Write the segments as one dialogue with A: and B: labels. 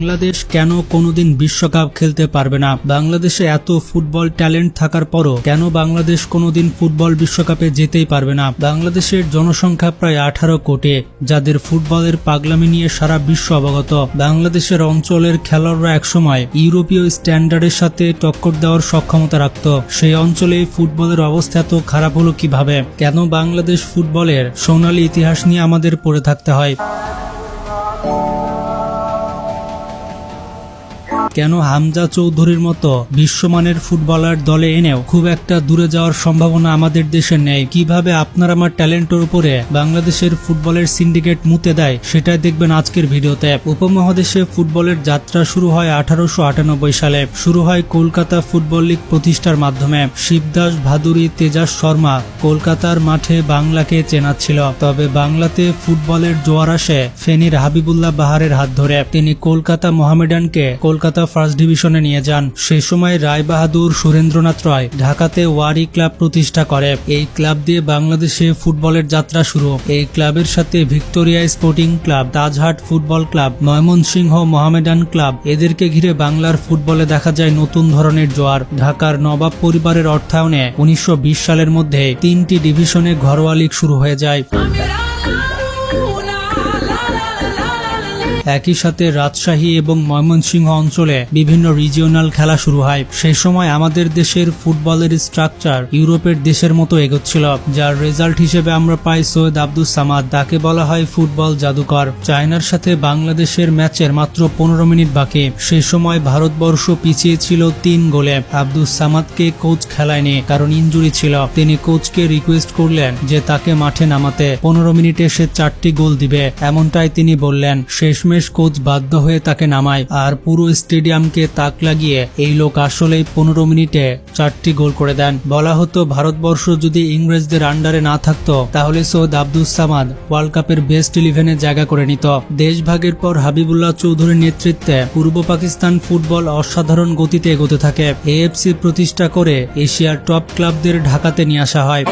A: বাংলাদেশ কেন কোনোদিন বিশ্বকাপ খেলতে পারবে না? বাংলাদেশে এত ফুটবল ট্যালেন্ট থাকার পরও কেন বাংলাদেশ কোনোদিন ফুটবল বিশ্বকাপে যেতেই পারবে না? বাংলাদেশের জনসংখ্যা প্রায় 18 কোটি, যাদের ফুটবলের পাগলামি নিয়ে সারা বিশ্ব অবগত। বাংলাদেশের অঞ্চলের খেলোয়াড়রা একসময় ইউরোপীয় স্ট্যান্ডার্ডের সাথে টক্কর দেওয়ার সক্ষমতা রাখত। সেই অঞ্চলে ফুটবলের অবস্থা এত খারাপ হলো কিভাবে? কেন বাংলাদেশ ফুটবলের সোনালী ইতিহাস নিয়ে আমাদের পড়ে থাকতে হয়? কেন হামজা চৌধুরীর মতো বিশ্বমানের ফুটবলার দলে এনেও খুব একটা দূরে যাওয়ার সম্ভাবনা আমাদের দেশে নেই? কিভাবে আপনার আমার ট্যালেন্টের উপরে বাংলাদেশের ফুটবলের সিন্ডিকেট মুতে দেয় সেটাই দেখবেন আজকের ভিডিওতে। উপমহাদেশে ফুটবলের যাত্রা শুরু হয় 1898 সালে। শুরু হয় কলকাতা ফুটবল লীগ প্রতিষ্ঠার মাধ্যমে। শিবদাস ভাদুরী, তেজাস শর্মা কলকাতার মাঠে বাংলাকে চেনাচ্ছিল। তবে বাংলাতে ফুটবলের জোয়ার আসে ফেনীর হাবিবুল্লাহ বাহারের হাত ধরে। তিনি কলকাতা মোহামেডানকে কলকাতা ফার্স্ট ডিভিশনে নিয়ে যান। সে সময় রায় বাহাদুর, সুরেন্দ্রনাথ রায় ঢাকাতে ওয়ারি ক্লাব প্রতিষ্ঠা করে। এই ক্লাব দিয়ে বাংলাদেশে ফুটবলের যাত্রা শুরু। এই ক্লাবের সাথে Victoria sporting club, Tajhat football club, Mymensingh Mohammedan club, এদেরকে ঘিরে বাংলার ফুটবলে দেখা যায় নতুন ধরনের জোয়ার। ঢাকার নবাব পরিবারের অর্থায়নে 1920 সালের মধ্যে 3টি ডিভিশনে ঘরোয়া লীগ শুরু হয়ে যায়। একই সাথে রাজশাহী এবং ময়মনসিংহ অঞ্চলে বিভিন্ন রিজিওনাল খেলা শুরু হয়। সেই সময় আমাদের দেশের ফুটবলের স্ট্রাকচার ইউরোপের দেশের মতো এগোচ্ছিল, যার রেজাল্ট হিসেবে আমরা পাই সৈয়দ আব্দুস সামাদ। তাকে বলা হয় ফুটবল জাদুকর। চায়নার সাথে বাংলাদেশের ম্যাচের মাত্র 15 মিনিট বাকি। সেই সময় ভারতবর্ষ পিছিয়ে ছিল 3 গোলে। আব্দুস সামাদকে কোচ খেলায়নি, কারণ ইনজুরি ছিল। তিনি কোচকে রিকোয়েস্ট করলেন যে তাকে মাঠে নামাতে। 15 মিনিটে সে 4টি গোল দিবে, এমনটাই তিনি বললেন। শেষমেশ কোচ বাধ্য হয়ে তাকে নামায়, আর পুরো স্টেডিয়ামকে তাক লাগিয়ে এই লোক আসলেই 15 মিনিটে 4টি গোল করে দেন। বলা হতো ভারতবর্ষ যদি ইংরেজদের আন্ডারে না থাকতো তাহলে সৈয়দ আব্দুস সামাদ ওয়ার্ল্ড কাপের বেস্ট 11-এ জায়গা করে নিত। দেশভাগের পর হাবিবুল্লাহ চৌধুরীর নেতৃত্বে পূর্ব পাকিস্তান ফুটবল অসাধারণ গতিতে এগোতে থাকে। এএফসি প্রতিষ্ঠা করে এশিয়ার টপ ক্লাবদের ঢাকাতে নিয়ে আসা হয়।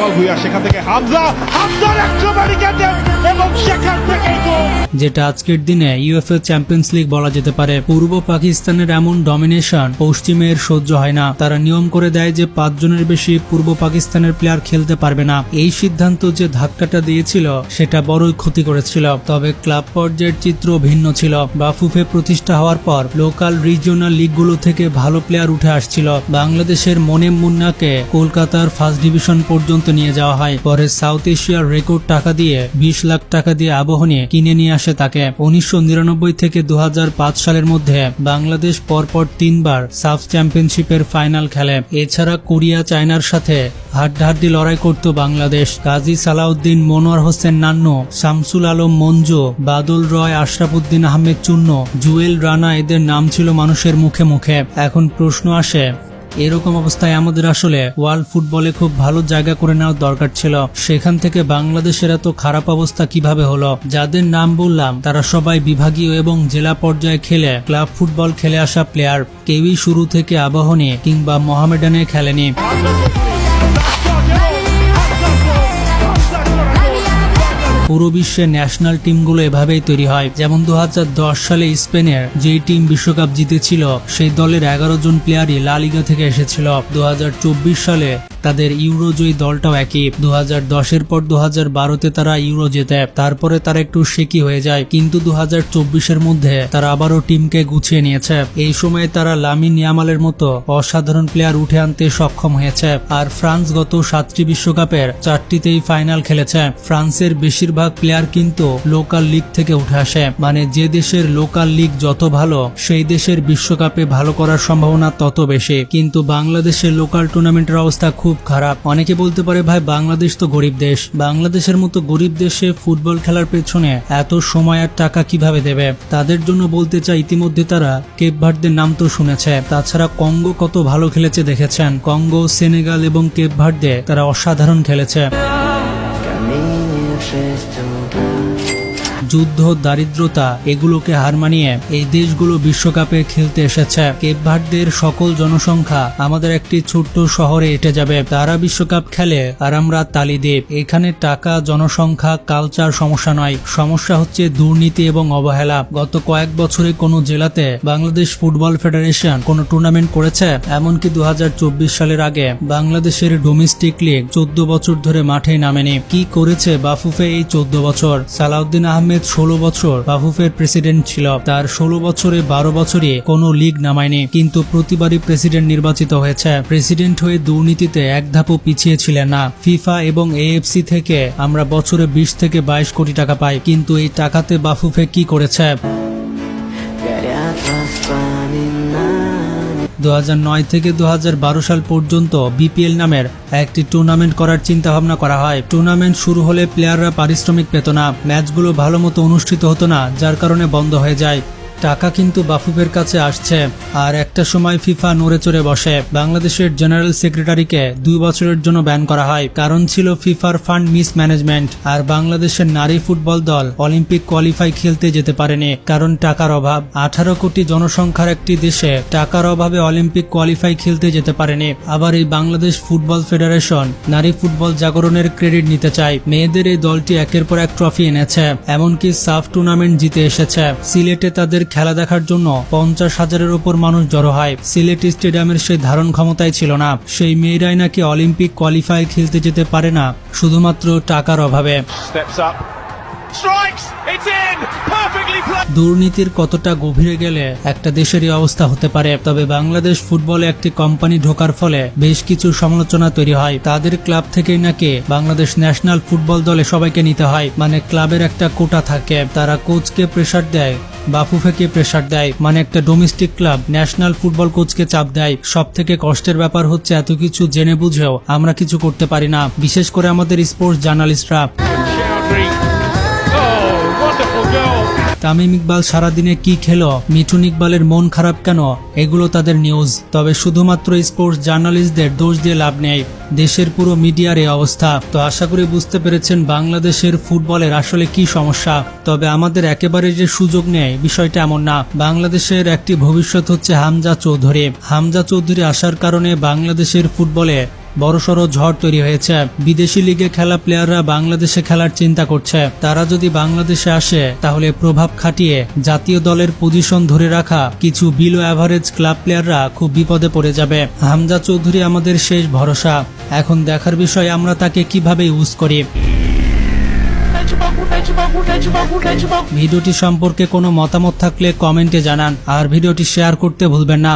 A: যেটা আজকের দিনে ইউএফএ চ্যাম্পিয়ন্স লিগ বলা যেতে পারে। পূর্ব পাকিস্তানের এমন ডমিনেশন পশ্চিমের সহ্য হয় না। তারা নিয়ম করে দেয় যে 5 জনের বেশি পূর্ব পাকিস্তানের প্লেয়ার খেলতে পারবে না। এই সিদ্ধান্ত যে ধাক্কাটা দিয়েছিল সেটা বড়ই ক্ষতি করেছিল। তবে ক্লাব পর্যায়ের চিত্র ভিন্ন ছিল। বাফুফে প্রতিষ্ঠা হওয়ার পর লোকাল রিজিওনাল লিগগুলো থেকে ভালো প্লেয়ার উঠে আসছিল। বাংলাদেশের মনেম মুন্নাকে কলকাতার ফার্স্ট ডিভিশন পর্যন্ত নিয়ে যাওয়া হয়। পরে সাউথ এশিয়ার রেকর্ড টাকা দিয়ে 20 লাখ টাকা দিয়ে আবাহনী কিনে নিয়ে আসে তাকে। 1999 থেকে 2005 সালের মধ্যে বাংলাদেশ পরপর 3 বার সাফ চ্যাম্পিয়নশিপের ফাইনাল খেলে। এছাড়া কোরিয়া, চায়নার সাথে হাড্ডাহাড্ডি লড়াই করত বাংলাদেশ। গাজী সালাউদ্দিন, মনোয়ার হোসেন নান্নু, শামসুল আলম মঞ্জু, বাদল রয়, আশরাফুদ্দিন আহমেদ চুন্নু, জুয়েল রানা, এদের নাম ছিল মানুষের মুখে মুখে। এখন প্রশ্ন আসে, এরকম অবস্থায় আমাদের আসলে ওয়ার্ল্ড ফুটবলে খুব ভালো জায়গা করে নেওয়ার দরকার ছিল। সেখান থেকে বাংলাদেশের এত খারাপ অবস্থা কিভাবে হলো? যাদের নাম বললাম তারা সবাই বিভাগীয় এবং জেলা পর্যায়ে খেলে ক্লাব ফুটবল খেলে আসা প্লেয়ার। কেউই শুরু থেকে আবাহনী কিংবা মোহামেডানে খেলেনি। পুরো বিশ্বের ন্যাশনাল টিমগুলো এভাবেই তৈরি হয়। যেমন 2010 সালে স্পেনের যেই টিম বিশ্বকাপ জিতেছিল সেই দলের 11 জন প্লেয়ারই লা লিগা থেকে এসেছিল। 2024 সালে তাদের ইউরোজয়ী দলটাও একই। 2010-এর পর 2012-তে তারা ইউরো জেতে। তারপরে তারা একটু শেকি হয়ে যায়, কিন্তু 2024-এর মধ্যে তারা আবারও টিমকে গুছিয়ে নিয়েছে। এই সময়ে তারা লামিন ইয়ামালের মতো অসাধারণ প্লেয়ার উঠে আনতে সক্ষম হয়েছে। আর ফ্রান্স গত 7টি বিশ্বকাপের 4টিতেই ফাইনাল খেলেছে। ফ্রান্সের বেশিরভাগ প্লেয়ার কিন্তু লোকাল লিগ থেকে উঠে আসে। মানে যে দেশের লোকাল লিগ যত ভালো, সেই দেশের বিশ্বকাপে ভালো করার সম্ভাবনা তত বেশি। কিন্তু বাংলাদেশের লোকাল টুর্নামেন্টের অবস্থা খুব খারাপ। অনেকে বলতে পারে ভাই বাংলাদেশ তো গরিব দেশ, বাংলাদেশের মতো গরিব দেশে ফুটবল খেলার পেছনে এত সময় আর টাকা কিভাবে দেবে? তাদের জন্য বলতে চাই, ইতিমধ্যে তারা কেপ ভার্দের নাম তো শুনেছে। তাছাড়া কঙ্গো কত ভালো খেলেছে দেখেছেন। কঙ্গো, সেনেগাল এবং কেপ ভার্দে তারা অসাধারণ খেলেছে। যুদ্ধ, দারিদ্রতা এগুলোকে হার মানিয়ে এই দেশগুলো বিশ্বকাপে খেলতে এসেছে। কেপ ভার্দের সকল জনসংখ্যা আমাদের একটি ছোট্ট শহরে এঁটে যাবে। তারা বিশ্বকাপ খেলে আর আমরা তালি দিই। এখানে টাকা, জনসংখ্যা, কালচার সমস্যা নয়, সমস্যা হচ্ছে দুর্নীতি এবং অবহেলা। গত কয়েক বছরে কোনো জেলাতে বাংলাদেশ ফুটবল ফেডারেশন কোনো টুর্নামেন্ট করেছে? এমনকি 2024 সালের আগে বাংলাদেশের ডোমেস্টিক লিগ 14 বছর ধরে মাঠে নামেনি। কি করেছে বাফুফে এই 14 বছর? সালাউদ্দিন আহমেদ 16 বছর বাফুফের প্রেসিডেন্ট ছিল। তার 16 বছরে 12 বছরই কোনো লিগ নামায়নি, কিন্তু প্রতিবারই প্রেসিডেন্ট নির্বাচিত হয়েছে। প্রেসিডেন্ট হয়ে দুর্নীতিতে এক ধাপও পিছিয়ে ছিলেন না। ফিফা এবং AFC থেকে আমরা বছরে 20 থেকে 22 কোটি টাকা পাই, কিন্তু এই টাকাতে বাফুফে কি করেছে? 2009 থেকে 2012 সাল পর্যন্ত BPL নামের একটি টুর্নামেন্ট করার চিন্তা ভাবনা করা হয়। টুর্নামেন্ট শুরু হলে প্লেয়াররা পারিশ্রমিক পেত না, ম্যাচগুলো ভালো মতো অনুষ্ঠিত হতো না, যার কারণে বন্ধ হয়ে যায়। টাকা কিন্তু বাফুফের কাছে আসছে। আর একটা সময় ফিফা নড়ে চড়ে বসে। বাংলাদেশের জেনারেল সেক্রেটারিকে 2 বছরের জন্য ব্যান করা হয়। কারণ ছিল ফিফার ফান্ড মিসম্যানেজমেন্ট। আর বাংলাদেশের নারী ফুটবল দল অলিম্পিক কোয়ালিফাই খেলতে যেতে পারেনি, কারণ টাকার অভাব। 18 কোটি জনসংখ্যার একটি দেশে টাকার অভাবে অলিম্পিক কোয়ালিফাই খেলতে যেতে পারেনি। আবার এই বাংলাদেশ ফুটবল ফেডারেশন নারী ফুটবল জাগরণের ক্রেডিট নিতে চায়। মেয়েদের এই দলটি একের পর এক ট্রফি এনেছে, এমনকি সাফ টুর্নামেন্ট জিতে এসেছে। সিলেটে তাদের খেলা দেখার জন্য 50,000-এর উপর মানুষ জড়ো হয়। সিলেট স্টেডিয়ামের সেই ধারণ ক্ষমতাই ছিল না। সেই মেয়েরাই নাকি অলিম্পিক কোয়ালিফাই খেলতে যেতে পারে না শুধুমাত্র টাকার অভাবে। দুর্নীতির কতটা গভীরে গেলে একটা দেশেরই অবস্থা হতে পারে। তবে বাংলাদেশ ফুটবলে একটি কোম্পানি ঢোকার ফলে বেশ কিছু সমালোচনা তৈরি হয়। তাদের ক্লাব থেকেই নাকি বাংলাদেশ ন্যাশনাল ফুটবল দলে সবাইকে নিতে হয়, মানে ক্লাবের একটা কোটা থাকে। তারা কোচকে প্রেসার দেয়, বাফুফেকে প্রেসার দেয়, মানে একটা ডোমেস্টিক ক্লাব ন্যাশনাল ফুটবল কোচকে চাপ দেয়। সব থেকে কষ্টের ব্যাপার হচ্ছে এত কিছু জেনে বুঝেও আমরা কিছু করতে পারি না, বিশেষ করে আমাদের স্পোর্টস জার্নালিস্টরা। তামিম ইকবাল সারাদিনে কি খেলো, মিঠুন ইকবালের মন খারাপ কেন, এগুলো তাদের নিউজ। তবে শুধুমাত্র স্পোর্টস জার্নালিস্টদের দোষ দিয়ে লাভ নেই, দেশের পুরো মিডিয়ার এই অবস্থা। তো আশা করি বুঝতে পেরেছেন বাংলাদেশের ফুটবলের আসলে কি সমস্যা। তবে আমাদের একেবারে যে সুযোগ নেই বিষয়টা এমন না। বাংলাদেশের একটি ভবিষ্যৎ হচ্ছে হামজা চৌধুরী। হামজা চৌধুরী আসার কারণে বাংলাদেশের ফুটবলে বড়সড় ঝড় তৈরি হয়েছে। বিদেশি লিগে খেলা প্লেয়াররা বাংলাদেশে খেলার চিন্তা করছে। তারা যদি বাংলাদেশে আসে তাহলে প্রভাব খাটিয়ে জাতীয় দলের পজিশন ধরে রাখা কিছু বিলো অ্যাভারেজ ক্লাব প্লেয়াররা খুব বিপদে পড়ে যাবে। হামজা চৌধুরী আমাদের শেষ ভরসা। এখন দেখার বিষয় আমরা তাকে কিভাবে ইউজ করি। ভিডিওটি সম্পর্কে কোনো মতামত থাকলে কমেন্টে জানান, আর ভিডিওটি শেয়ার করতে ভুলবেন না।